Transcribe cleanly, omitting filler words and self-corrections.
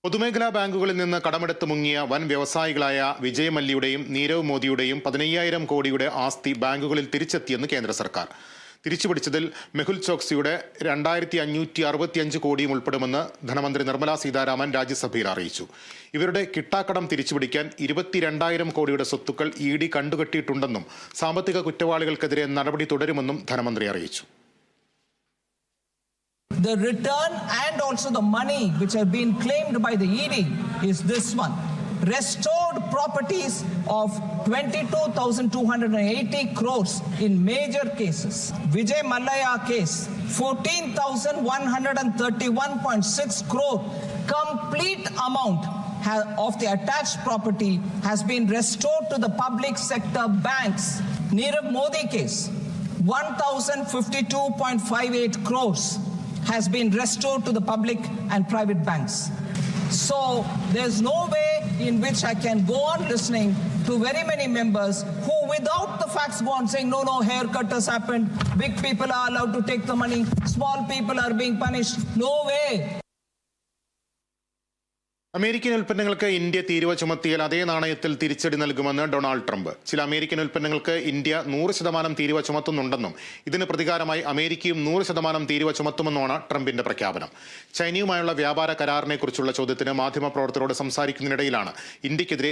പൊതുമേഖലാ ബാങ്കുകളിൽ നിന്ന് കടമെടുത്ത് മുങ്ങിയ വൻ വ്യവസായികളായ വിജയ് മല്യയുടെയും നീരവ് മോദിയുടെയും 15,000 കോടിയുടെ ആസ്തി ബാങ്കുകളിൽ തിരിച്ചെത്തിയെന്ന് കേന്ദ്ര സർക്കാർ. തിരിച്ചുപിടിച്ചതിൽ മെഹുൽ ചോക്സിയുടെ 2,565 കോടിയും ഉൾപ്പെടുമെന്ന് ധനമന്ത്രി നിർമ്മല സീതാരാമൻ രാജ്യസഭയിൽ അറിയിച്ചു. ഇവരുടെ കിട്ടാക്കടം തിരിച്ചുപിടിക്കാൻ 22,000 കോടിയുടെ സ്വത്തുക്കൾ ED കണ്ടുകെട്ടിയിട്ടുണ്ടെന്നും സാമ്പത്തിക കുറ്റവാളികൾക്കെതിരെ നടപടി തുടരുമെന്നും ധനമന്ത്രി അറിയിച്ചു. The return and also the money which have been claimed by the ED is this one. Restored properties of 22,280 crores in major cases. Vijay Mallya case, 14,131.6 crore. Complete amount of the attached property has been restored to the public sector banks. Nirav Modi case, 1,052.58 crores. has been restored to the public and private banks. So there's no way in which I can go on listening to very many members who without the facts go on saying, no, haircut has happened, big people are allowed to take the money, small people are being punished. No way. American ഉൽപ്പന്നങ്ങൾക്ക് India തീരുവ ചുമത്തിയാൽ അതേ നാണയത്തിൽ തിരിച്ചടി നൽകുമെന്ന് Donald Trump. ചില American ഉൽപ്പന്നങ്ങൾക്ക് India 100% തീരുവ ചുമത്തുന്നുണ്ടെന്നും ഇതിന് പ്രതികാരമായി അമേരിക്കയും 100% തീരുവ ചുമത്തുമെന്നുമാണ് ട്രംപിന്റെ പ്രഖ്യാപനം. ചൈനയുമായുള്ള വ്യാപാര കരാറിനെക്കുറിച്ചുള്ള ചോദ്യത്തിന് മാധ്യമപ്രവർത്തകരോട് സംസാരിക്കുന്നതിനിടയിലാണ് ഇന്ത്യക്കെതിരെ